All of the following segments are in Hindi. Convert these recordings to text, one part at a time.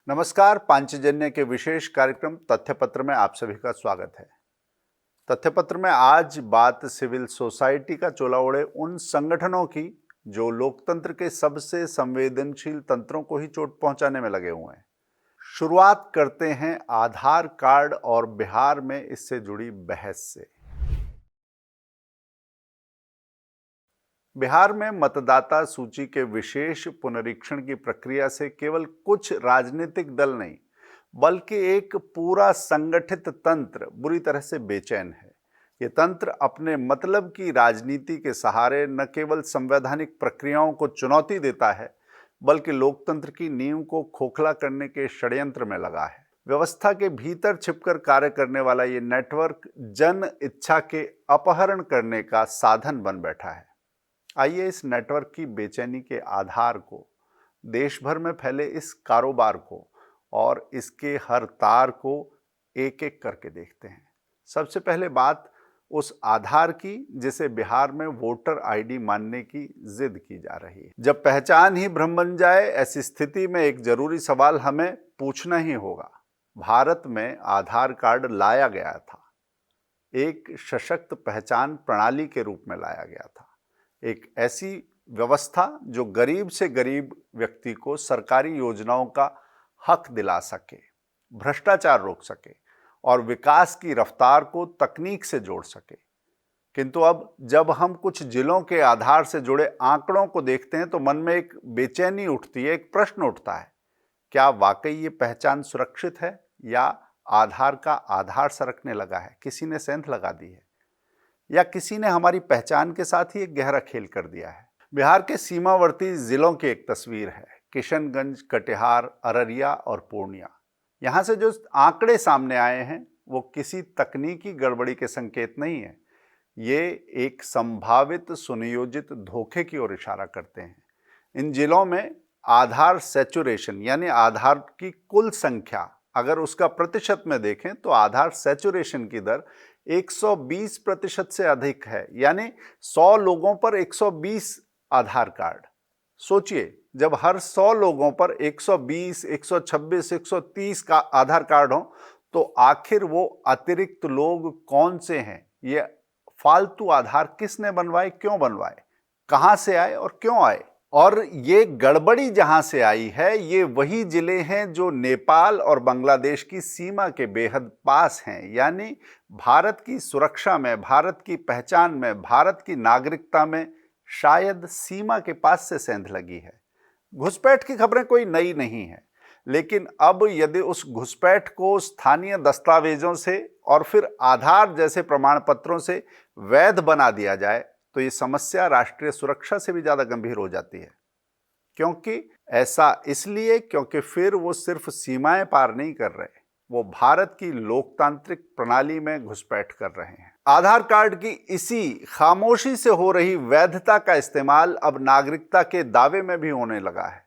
नमस्कार। पांचजन्य के विशेष कार्यक्रम तथ्यपत्र में आप सभी का स्वागत है। तथ्यपत्र में आज बात सिविल सोसाइटी का चोला ओढ़े उन संगठनों की जो लोकतंत्र के सबसे संवेदनशील तंत्रों को ही चोट पहुंचाने में लगे हुए हैं। शुरुआत करते हैं आधार कार्ड और बिहार में इससे जुड़ी बहस से। बिहार में मतदाता सूची के विशेष पुनरीक्षण की प्रक्रिया से केवल कुछ राजनीतिक दल नहीं बल्कि एक पूरा संगठित तंत्र बुरी तरह से बेचैन है। ये तंत्र अपने मतलब की राजनीति के सहारे न केवल संवैधानिक प्रक्रियाओं को चुनौती देता है बल्कि लोकतंत्र की नींव को खोखला करने के षड्यंत्र में लगा है। व्यवस्था के भीतर छिपकर कार्य करने वाला ये नेटवर्क जन इच्छा के अपहरण करने का साधन बन बैठा है। आइए इस नेटवर्क की बेचैनी के आधार को, देश भर में फैले इस कारोबार को और इसके हर तार को एक एक करके देखते हैं। सबसे पहले बात उस आधार की जिसे बिहार में वोटर आईडी मानने की जिद की जा रही है। जब पहचान ही भ्रम बन जाए, ऐसी स्थिति में एक जरूरी सवाल हमें पूछना ही होगा। भारत में आधार कार्ड लाया गया था, एक सशक्त पहचान प्रणाली के रूप में लाया गया था, एक ऐसी व्यवस्था जो गरीब से गरीब व्यक्ति को सरकारी योजनाओं का हक दिला सके, भ्रष्टाचार रोक सके और विकास की रफ्तार को तकनीक से जोड़ सके। किंतु अब जब हम कुछ जिलों के आधार से जुड़े आंकड़ों को देखते हैं तो मन में एक बेचैनी उठती है, एक प्रश्न उठता है, क्या वाकई ये पहचान सुरक्षित है या आधार का आधार सरकने लगा है? किसी ने सेंध लगा दी है या किसी ने हमारी पहचान के साथ ही एक गहरा खेल कर दिया है। बिहार के सीमावर्ती जिलों की एक तस्वीर है, किशनगंज, कटिहार, अररिया और पूर्णिया। यहाँ से जो आंकड़े सामने आए हैं वो किसी तकनीकी गड़बड़ी के संकेत नहीं है, ये एक संभावित सुनियोजित धोखे की ओर इशारा करते हैं। इन जिलों में आधार सैचुरेशन यानी आधार की कुल संख्या अगर उसका प्रतिशत में देखें तो आधार सैचुरेशन की दर 120% से अधिक है, यानी 100 लोगों पर 120 आधार कार्ड। सोचिए, जब हर 100 लोगों पर 120, 126, 130 का आधार कार्ड हो तो आखिर वो अतिरिक्त लोग कौन से हैं? ये फालतू आधार किसने बनवाए, क्यों बनवाए, कहां से आए और क्यों आए? और ये गड़बड़ी जहां से आई है, ये वही जिले हैं जो नेपाल और बांग्लादेश की सीमा के बेहद पास हैं, यानी भारत की सुरक्षा में, भारत की पहचान में, भारत की नागरिकता में शायद सीमा के पास से सेंध लगी है। घुसपैठ की खबरें कोई नई नहीं है, लेकिन अब यदि उस घुसपैठ को स्थानीय दस्तावेजों से और फिर आधार जैसे प्रमाण पत्रों से वैध बना दिया जाए तो ये समस्या राष्ट्रीय सुरक्षा से भी ज्यादा गंभीर हो जाती है। क्योंकि ऐसा इसलिए क्योंकि फिर वो सिर्फ सीमाएं पार नहीं कर रहे, वो भारत की लोकतांत्रिक प्रणाली में घुसपैठ कर रहे हैं। आधार कार्ड की इसी खामोशी से हो रही वैधता का इस्तेमाल अब नागरिकता के दावे में भी होने लगा है।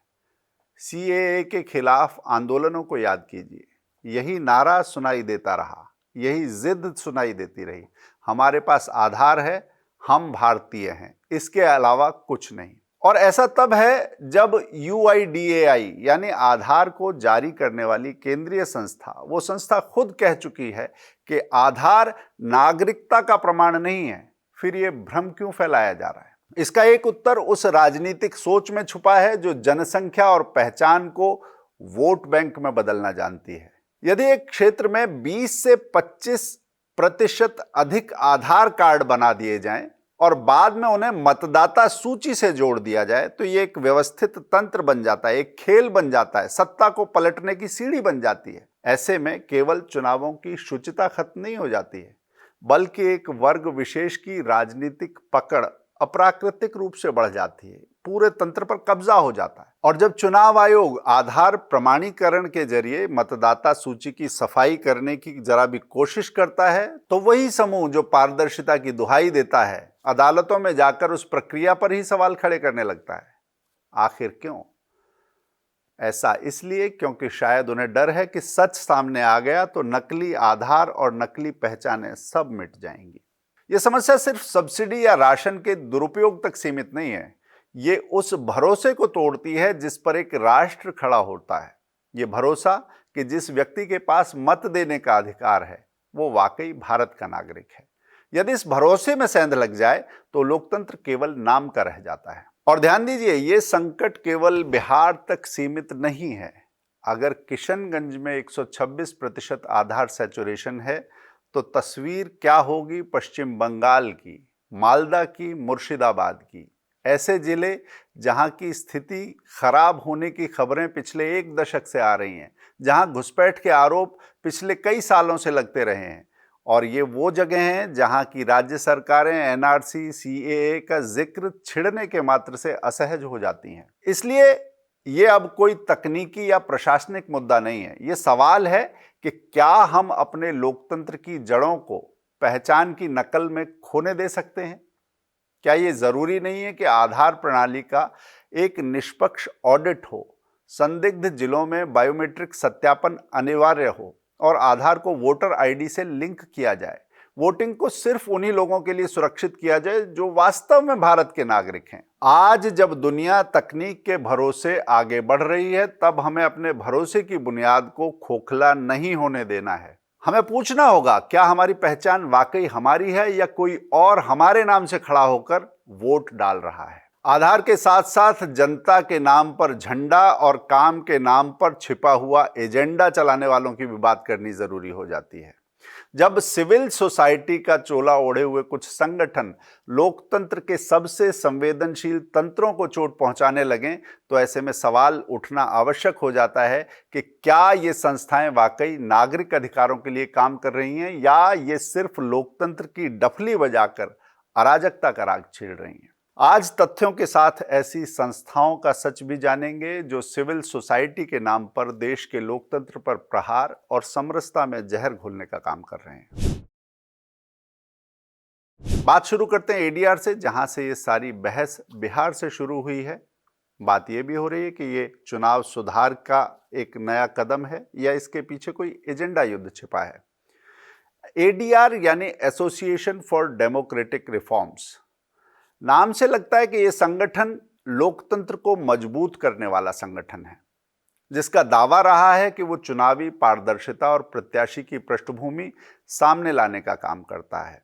सीएए के खिलाफ आंदोलनों को याद कीजिए, यही नारा सुनाई देता रहा, यही जिद सुनाई देती रही, हमारे पास आधार है, हम भारतीय हैं, इसके अलावा कुछ नहीं। और ऐसा तब है जब यूआईडीएआई यानी आधार को जारी करने वाली केंद्रीय संस्था, वो संस्था खुद कह चुकी है कि आधार नागरिकता का प्रमाण नहीं है। फिर ये भ्रम क्यों फैलाया जा रहा है? इसका एक उत्तर उस राजनीतिक सोच में छुपा है जो जनसंख्या और पहचान को वोट बैंक में बदलना जानती है। यदि एक क्षेत्र में 20 से 25% अधिक आधार कार्ड बना दिए जाएं और बाद में उन्हें मतदाता सूची से जोड़ दिया जाए तो ये एक व्यवस्थित तंत्र बन जाता है, एक खेल बन जाता है, सत्ता को पलटने की सीढ़ी बन जाती है। ऐसे में केवल चुनावों की शुचिता खत्म नहीं हो जाती है बल्कि एक वर्ग विशेष की राजनीतिक पकड़ अप्राकृतिक रूप से बढ़ जाती है, पूरे तंत्र पर कब्जा हो जाता है। और जब चुनाव आयोग आधार प्रमाणीकरण के जरिए मतदाता सूची की सफाई करने की जरा भी कोशिश करता है तो वही समूह जो पारदर्शिता की दुहाई देता है अदालतों में जाकर उस प्रक्रिया पर ही सवाल खड़े करने लगता है। आखिर क्यों? ऐसा इसलिए क्योंकि शायद उन्हें डर है कि सच सामने आ गया तो नकली आधार और नकली पहचानें सब मिट जाएंगी। यह समस्या सिर्फ सब्सिडी या राशन के दुरुपयोग तक सीमित नहीं है, ये उस भरोसे को तोड़ती है जिस पर एक राष्ट्र खड़ा होता है। ये भरोसा कि जिस व्यक्ति के पास मत देने का अधिकार है वो वाकई भारत का नागरिक है। यदि इस भरोसे में सेंध लग जाए तो लोकतंत्र केवल नाम का रह जाता है। और ध्यान दीजिए, ये संकट केवल बिहार तक सीमित नहीं है। अगर किशनगंज में 126% आधार सैचुरेशन है तो तस्वीर क्या होगी पश्चिम बंगाल की, मालदा की, मुर्शिदाबाद की। ऐसे जिले जहां की स्थिति खराब होने की खबरें पिछले 1 दशक से आ रही हैं, जहां घुसपैठ के आरोप पिछले कई सालों से लगते रहे हैं, और ये वो जगह हैं जहां की राज्य सरकारें एनआरसी, सीएए का जिक्र छिड़ने के मात्र से असहज हो जाती हैं। इसलिए ये अब कोई तकनीकी या प्रशासनिक मुद्दा नहीं है। ये सवाल है कि क्या हम अपने लोकतंत्र की जड़ों को पहचान की नकल में खोने दे सकते हैं? क्या ये जरूरी नहीं है कि आधार प्रणाली का एक निष्पक्ष ऑडिट हो, संदिग्ध जिलों में बायोमेट्रिक सत्यापन अनिवार्य हो और आधार को वोटर आईडी से लिंक किया जाए? वोटिंग को सिर्फ उन्हीं लोगों के लिए सुरक्षित किया जाए जो वास्तव में भारत के नागरिक हैं। आज जब दुनिया तकनीक के भरोसे आगे बढ़ रही है, तब हमें अपने भरोसे की बुनियाद को खोखला नहीं होने देना है। हमें पूछना होगा, क्या हमारी पहचान वाकई हमारी है या कोई और हमारे नाम से खड़ा होकर वोट डाल रहा है? आधार के साथ साथ जनता के नाम पर झंडा और काम के नाम पर छिपा हुआ एजेंडा चलाने वालों की भी बात करनी जरूरी हो जाती है। जब सिविल सोसाइटी का चोला ओढ़े हुए कुछ संगठन लोकतंत्र के सबसे संवेदनशील तंत्रों को चोट पहुंचाने लगें, तो ऐसे में सवाल उठना आवश्यक हो जाता है कि क्या ये संस्थाएं वाकई नागरिक अधिकारों के लिए काम कर रही हैं या ये सिर्फ लोकतंत्र की डफली बजाकर अराजकता का राग छेड़ रही हैं। आज तथ्यों के साथ ऐसी संस्थाओं का सच भी जानेंगे जो सिविल सोसाइटी के नाम पर देश के लोकतंत्र पर प्रहार और समरसता में जहर घोलने का काम कर रहे हैं। बात शुरू करते हैं एडीआर से, जहां से ये सारी बहस बिहार से शुरू हुई है। बात यह भी हो रही है कि ये चुनाव सुधार का एक नया कदम है या इसके पीछे कोई एजेंडा युद्ध छिपा है। एडीआर यानी एसोसिएशन फॉर डेमोक्रेटिक रिफॉर्म्स, नाम से लगता है कि यह संगठन लोकतंत्र को मजबूत करने वाला संगठन है, जिसका दावा रहा है कि वो चुनावी पारदर्शिता और प्रत्याशी की पृष्ठभूमि सामने लाने का काम करता है।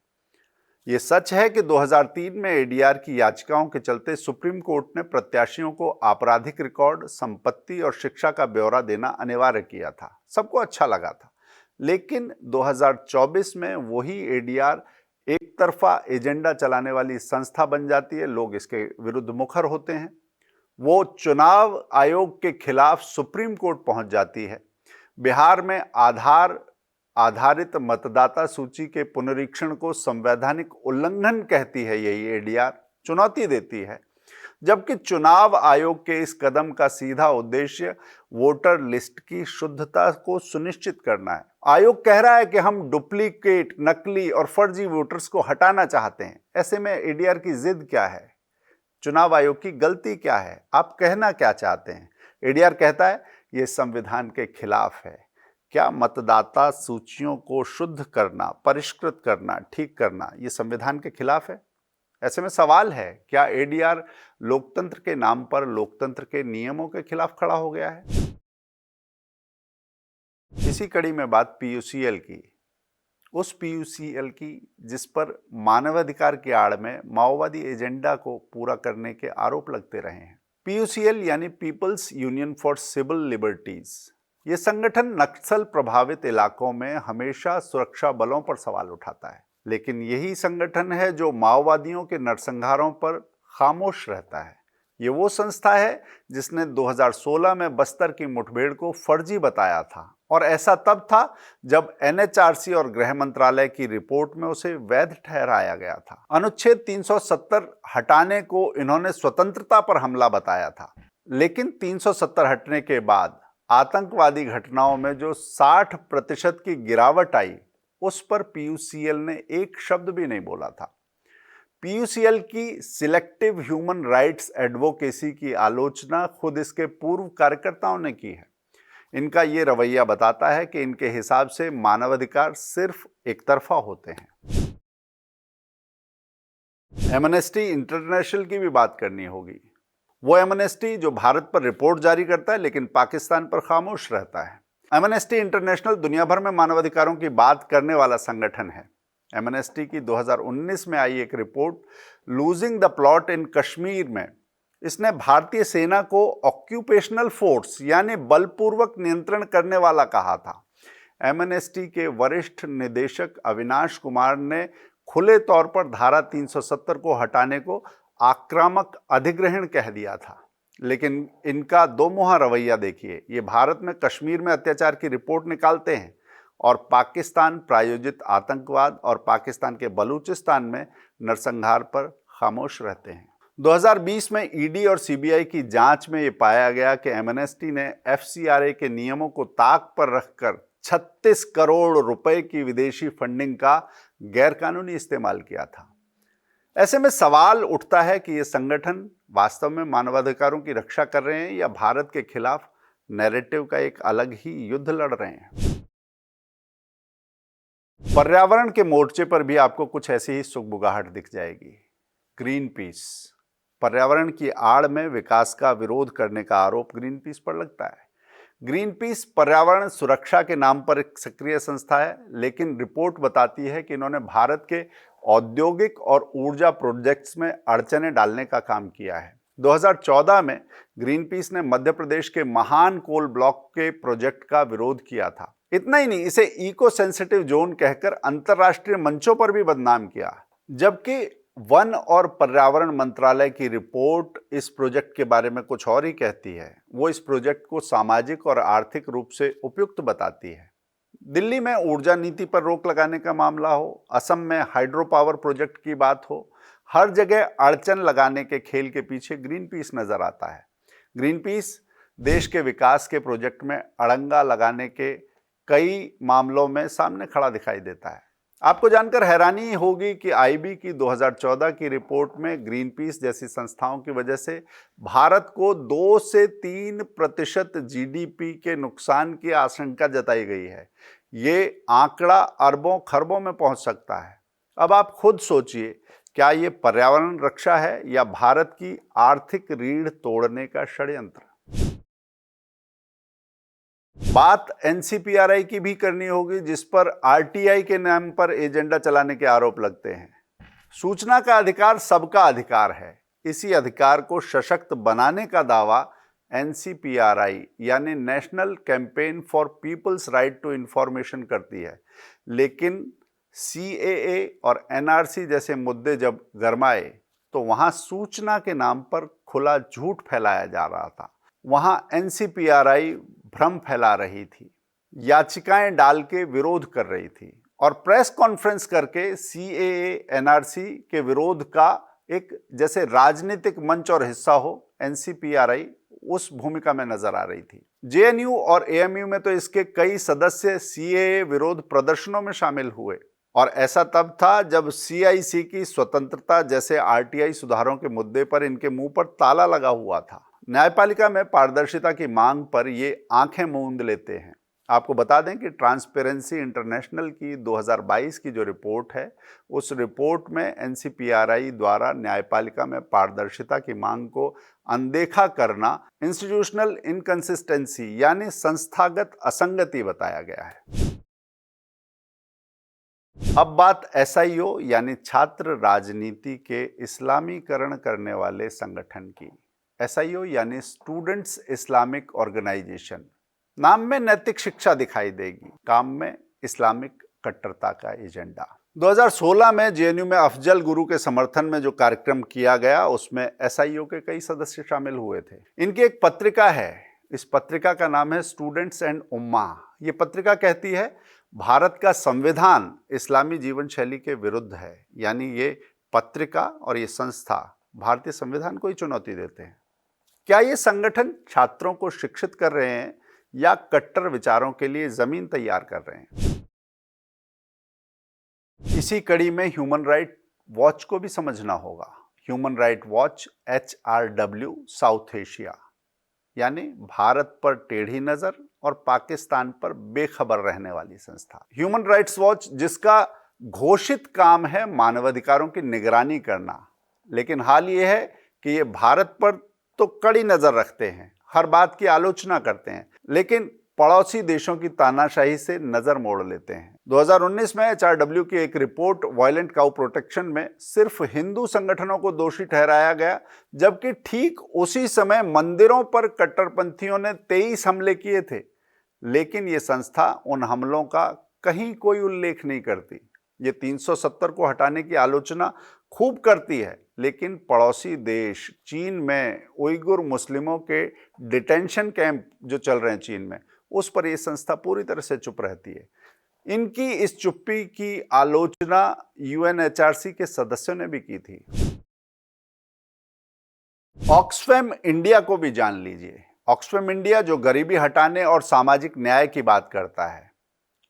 ये सच है कि 2003 में एडीआर की याचिकाओं के चलते सुप्रीम कोर्ट ने प्रत्याशियों को आपराधिक रिकॉर्ड, संपत्ति और शिक्षा का ब्यौरा देना अनिवार्य किया था। सबको अच्छा लगा था, लेकिन 2024 में वही एडीआर एक तरफा एजेंडा चलाने वाली संस्था बन जाती है। लोग इसके विरुद्ध मुखर होते हैं। वो चुनाव आयोग के खिलाफ सुप्रीम कोर्ट पहुंच जाती है। बिहार में आधार आधारित मतदाता सूची के पुनरीक्षण को संवैधानिक उल्लंघन कहती है यही एडीआर, चुनौती देती है। जबकि चुनाव आयोग के इस कदम का सीधा उद्देश्य वोटर लिस्ट की शुद्धता को सुनिश्चित करना है। आयोग कह रहा है कि हम डुप्लीकेट, नकली और फर्जी वोटर्स को हटाना चाहते हैं। ऐसे में एडीआर की जिद क्या है? चुनाव आयोग की गलती क्या है? आप कहना क्या चाहते हैं? एडीआर कहता है यह संविधान के खिलाफ है। क्या मतदाता सूचियों को शुद्ध करना, परिष्कृत करना, ठीक करना ये संविधान के खिलाफ है? ऐसे में सवाल है, क्या एडीआर लोकतंत्र के नाम पर लोकतंत्र के नियमों के खिलाफ खड़ा हो गया है? इसी कड़ी में बात पीयूसीएल की, उस पीयूसीएल की जिस पर मानवाधिकार की आड़ में माओवादी एजेंडा को पूरा करने के आरोप लगते रहे हैं। पीयूसीएल यानी People's Union for Civil Liberties, ये संगठन नक्सल प्रभावित इलाकों में हमेशा सुरक्षा बलों पर सवाल उठाता है, लेकिन यही संगठन है जो माओवादियों के नरसंहारों पर खामोश रहता है। ये वो संस्था है जिसने 2016 में बस्तर की मुठभेड़ को फर्जी बताया था, और ऐसा तब था जब एनएचआरसी और गृह मंत्रालय की रिपोर्ट में उसे वैध ठहराया गया था। अनुच्छेद 370 हटाने को इन्होंने स्वतंत्रता पर हमला बताया था, लेकिन 370 हटने के बाद आतंकवादी घटनाओं में जो 60% की गिरावट आई, उस पर पीयूसीएल ने एक शब्द भी नहीं बोला था। पीयूसीएल की सिलेक्टिव ह्यूमन राइट्स एडवोकेसी की आलोचना खुद इसके पूर्व कार्यकर्ताओं ने की है। इनका ये रवैया बताता है कि इनके हिसाब से मानवाधिकार सिर्फ एक तरफा होते हैं। एमनेस्टी इंटरनेशनल की भी बात करनी होगी। वो एमनेस्टी जो भारत पर रिपोर्ट जारी करता है लेकिन पाकिस्तान पर खामोश रहता है। एमनेस्टी इंटरनेशनल दुनिया भर में मानवाधिकारों की बात करने वाला संगठन है। एमनेस्टी की 2019 में आई एक report losing the plot in Kashmir में इसने भारतीय सेना को ऑक्यूपेशनल फोर्स यानी बलपूर्वक नियंत्रण करने वाला कहा था। एमनेस्टी के वरिष्ठ निदेशक अविनाश कुमार ने खुले तौर पर धारा 370 को हटाने को आक्रामक अधिग्रहण कह दिया था। लेकिन इनका दोमुहा रवैया देखिए, ये भारत में कश्मीर में अत्याचार की रिपोर्ट निकालते हैं और पाकिस्तान प्रायोजित आतंकवाद और पाकिस्तान के बलूचिस्तान में नरसंहार पर खामोश रहते हैं। 2020 में ईडी और सीबीआई की जांच में ये पाया गया कि एमनेस्टी ने एफसीआरए के नियमों को ताक पर रखकर 36 करोड़ रुपए की विदेशी फंडिंग का गैरकानूनी इस्तेमाल किया था। ऐसे में सवाल उठता है कि ये संगठन वास्तव में मानवाधिकारों की रक्षा कर रहे हैं या भारत के खिलाफ नैरेटिव का एक अलग ही युद्ध लड़ रहे हैं। पर्यावरण के मोर्चे पर भी आपको कुछ ऐसी ही सुगबुगाहट दिख जाएगी। ग्रीन पीस, पर्यावरण की आड़ में विकास का विरोध करने का आरोप ग्रीन पीस पर लगता है। ग्रीन पीस पर्यावरण सुरक्षा के नाम पर एक सक्रिय संस्था है, लेकिन रिपोर्ट बताती है कि इन्होंने भारत के औद्योगिक और ऊर्जा प्रोजेक्ट्स में अड़चने डालने का काम किया है। 2014 में ग्रीन पीस ने मध्य प्रदेश के महान कोल ब्लॉक के प्रोजेक्ट का विरोध किया था। इतना ही नहीं, इसे इको सेंसिटिव जोन कहकर अंतर्राष्ट्रीय मंचों पर भी बदनाम किया। जबकि वन और पर्यावरण मंत्रालय की रिपोर्ट इस प्रोजेक्ट के बारे में कुछ और ही कहती है। वो इस प्रोजेक्ट को सामाजिक और आर्थिक रूप से उपयुक्त बताती है। दिल्ली में ऊर्जा नीति पर रोक लगाने का मामला हो, असम में हाइड्रो पावर प्रोजेक्ट की बात हो, हर जगह अड़चन लगाने के खेल के पीछे ग्रीन पीस नजर आता है। ग्रीन पीस देश के विकास के प्रोजेक्ट में अड़ंगा लगाने के कई मामलों में सामने खड़ा दिखाई देता है। आपको जानकर हैरानी होगी कि आईबी की 2014 की रिपोर्ट में ग्रीन पीस जैसी संस्थाओं की वजह से भारत को 2 से 3% जीडीपी के नुकसान की आशंका जताई गई है। ये आंकड़ा अरबों खरबों में पहुंच सकता है। अब आप खुद सोचिए, क्या ये पर्यावरण रक्षा है या भारत की आर्थिक रीढ़ तोड़ने का षड्यंत्र? बात एनसीपीआरआई की भी करनी होगी, जिस पर आरटीआई के नाम पर एजेंडा चलाने के आरोप लगते हैं। सूचना का अधिकार सबका अधिकार है। इसी अधिकार को सशक्त बनाने का दावा एनसीपीआरआई यानी National Campaign for People's Right to Information करती है। लेकिन सीएए और एनआरसी जैसे मुद्दे जब गरमाए तो वहां सूचना के नाम पर खुला झूठ फैलाया जा रहा था। वहां एनसीपीआरआई भ्रम फैला रही थी, याचिकाएं डाल के विरोध कर रही थी और प्रेस कॉन्फ्रेंस करके सीएए एनआरसी के विरोध का एक जैसे राजनीतिक मंच और हिस्सा हो, एनसीपीआरआई उस भूमिका में नजर आ रही थी। जेएनयू और एएमयू में तो इसके कई सदस्य सीएए विरोध प्रदर्शनों में शामिल हुए और ऐसा तब था जब सीआईसी की स्वतंत्रता जैसे आरटीआई सुधारों के मुद्दे पर इनके मुंह पर ताला लगा हुआ था। न्यायपालिका में पारदर्शिता की मांग पर ये आंखें मूंद लेते हैं। आपको बता दें कि ट्रांसपेरेंसी इंटरनेशनल की 2022 की जो रिपोर्ट है, उस रिपोर्ट में एनसीपीआरआई द्वारा न्यायपालिका में पारदर्शिता की मांग को अनदेखा करना इंस्टीट्यूशनल इनकंसिस्टेंसी यानी संस्थागत असंगति बताया गया है। अब बात एसआईओ यानी छात्र राजनीति के इस्लामीकरण करने वाले संगठन की। एसआईओ यानी स्टूडेंट्स इस्लामिक ऑर्गेनाइजेशन। नाम में नैतिक शिक्षा दिखाई देगी, काम में इस्लामिक कट्टरता का एजेंडा। 2016 में जेएनयू में अफजल गुरु के समर्थन में जो कार्यक्रम किया गया, उसमें एसआईओ के कई सदस्य शामिल हुए थे। इनकी एक पत्रिका है, इस पत्रिका का नाम है स्टूडेंट्स एंड उम्मा। ये पत्रिका कहती है भारत का संविधान इस्लामी जीवन शैली के विरुद्ध है। यानी ये पत्रिका और ये संस्था भारतीय संविधान को ही चुनौती देते हैं। क्या ये संगठन छात्रों को शिक्षित कर रहे हैं या कट्टर विचारों के लिए जमीन तैयार कर रहे हैं? इसी कड़ी में ह्यूमन राइट वॉच को भी समझना होगा। Human right watch HRW south Asia यानी भारत पर टेढ़ी नजर और पाकिस्तान पर बेखबर रहने वाली संस्था। ह्यूमन राइट्स वॉच जिसका घोषित काम है मानवाधिकारों की निगरानी करना, लेकिन हाल ये है कि ये भारत पर तो कड़ी नजर रखते हैं, हर बात की आलोचना करते हैं, लेकिन पड़ोसी देशों की तानाशाही से नजर मोड़ लेते हैं। 2019 में HRW की एक रिपोर्ट वायलेंट काउ प्रोटेक्शन में सिर्फ हिंदू संगठनों को दोषी ठहराया गया, जबकि ठीक उसी समय मंदिरों पर कट्टरपंथियों ने 23 हमले किए थे, लेकिन ये संस्था उन हमलों का कहीं कोई उल्लेख नहीं करती। ये 370 को हटाने की आलोचना खूब करती है, लेकिन पड़ोसी देश चीन में उइगुर मुस्लिमों के डिटेंशन कैंप जो चल रहे हैं चीन में, उस पर यह संस्था पूरी तरह से चुप रहती है। इनकी इस चुप्पी की आलोचना UNHRC के सदस्यों ने भी की थी। ऑक्सफैम इंडिया को भी जान लीजिए। ऑक्सफैम इंडिया जो गरीबी हटाने और सामाजिक न्याय की बात करता है,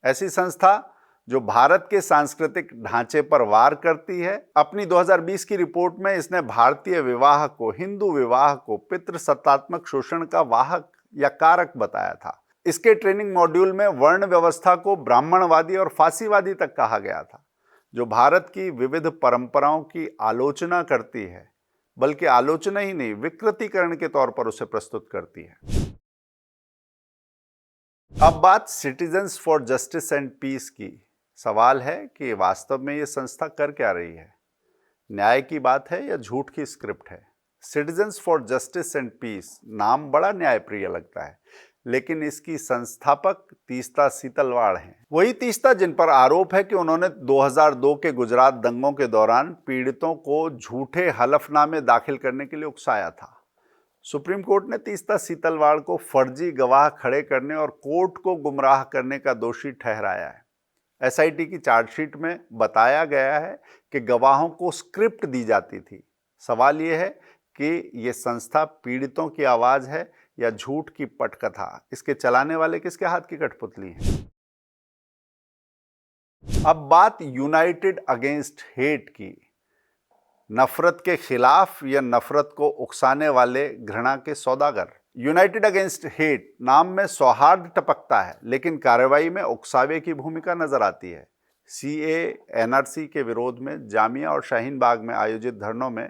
ऐसी संस्था जो भारत के सांस्कृतिक ढांचे पर वार करती है। अपनी 2020 की रिपोर्ट में इसने भारतीय विवाह को, हिंदू विवाह को पितृसत्तात्मक शोषण का वाहक या कारक बताया था। इसके ट्रेनिंग मॉड्यूल में वर्ण व्यवस्था को ब्राह्मणवादी और फासीवादी तक कहा गया था, जो भारत की विविध परंपराओं की आलोचना करती है, बल्कि आलोचना ही नहीं, विकृतीकरण के तौर पर उसे प्रस्तुत करती है। अब बात Citizens for Justice and Peace की। सवाल है कि वास्तव में ये संस्था कर क्या रही है? न्याय की बात है या झूठ की स्क्रिप्ट है? Citizens for Justice and Peace नाम बड़ा न्यायप्रिय लगता है, लेकिन इसकी संस्थापक तीस्ता सीतलवाड़ हैं। वही तीस्ता जिन पर आरोप है कि उन्होंने 2002 के गुजरात दंगों के दौरान पीड़ितों को झूठे हलफनामे दाखिल करने के लिए उकसाया था। सुप्रीम कोर्ट ने तीस्ता सीतलवाड़ को फर्जी गवाह खड़े करने और कोर्ट को गुमराह करने का दोषी ठहराया है। SIT की चार्जशीट में बताया गया है कि गवाहों को स्क्रिप्ट दी जाती थी। सवाल यह है कि यह संस्था पीड़ितों की आवाज है या झूठ की पटकथा? इसके चलाने वाले किसके हाथ की कठपुतली है? अब बात यूनाइटेड अगेंस्ट हेट की। नफरत के खिलाफ या नफरत को उकसाने वाले घृणा के सौदागर। यूनाइटेड अगेंस्ट हेट नाम में सौहार्द टपकता है, लेकिन कार्रवाई में उकसावे की भूमिका नजर आती है। CAA NRC के विरोध में जामिया और शाहीन बाग में आयोजित धरनों में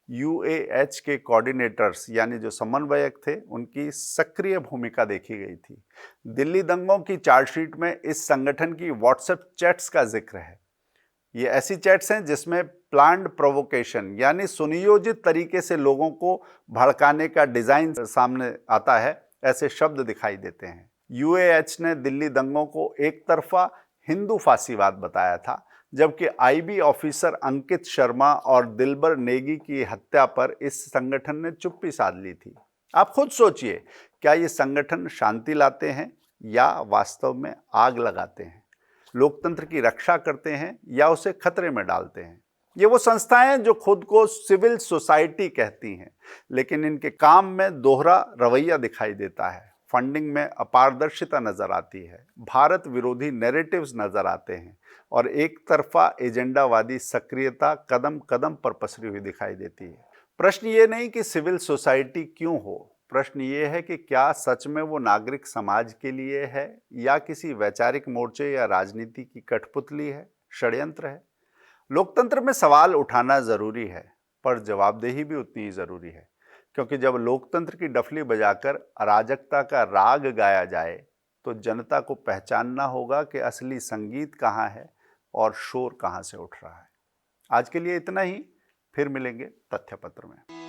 UAH के कोऑर्डिनेटर्स यानी जो समन्वयक थे, उनकी सक्रिय भूमिका देखी गई थी। दिल्ली दंगों की चार्जशीट में इस संगठन की व्हाट्सएप चैट्स का जिक्र है। ये ऐसी चैट्स हैं जिसमें प्लान्ड प्रोवोकेशन यानी सुनियोजित तरीके से लोगों को भड़काने का डिजाइन सामने आता है, ऐसे शब्द दिखाई देते हैं। UAH ने दिल्ली दंगों को एक तरफा हिंदू फासीवाद बताया था, जबकि IB ऑफिसर अंकित शर्मा और दिलबर नेगी की हत्या पर इस संगठन ने चुप्पी साध ली थी। आप खुद सोचिए, क्या ये संगठन शांति लाते हैं या वास्तव में आग लगाते हैं? लोकतंत्र की रक्षा करते हैं या उसे खतरे में डालते हैं? ये वो संस्थाएं जो खुद को सिविल सोसाइटी कहती हैं, लेकिन इनके काम में दोहरा रवैया दिखाई देता है। फंडिंग में अपारदर्शिता नजर आती है, भारत विरोधी नैरेटिव्स नजर आते हैं और एक तरफा एजेंडावादी सक्रियता कदम कदम पर पसरी हुई दिखाई देती है। प्रश्न ये नहीं कि सिविल सोसाइटी क्यों हो, प्रश्न ये है कि क्या सच में वो नागरिक समाज के लिए है या किसी वैचारिक मोर्चे या राजनीति की कठपुतली है, षड्यंत्र है? लोकतंत्र में सवाल उठाना जरूरी है, पर जवाबदेही भी उतनी ही जरूरी है, क्योंकि जब लोकतंत्र की डफली बजाकर अराजकता का राग गाया जाए तो जनता को पहचानना होगा कि असली संगीत कहाँ है और शोर कहाँ से उठ रहा है। आज के लिए इतना ही, फिर मिलेंगे तथ्य पत्र में।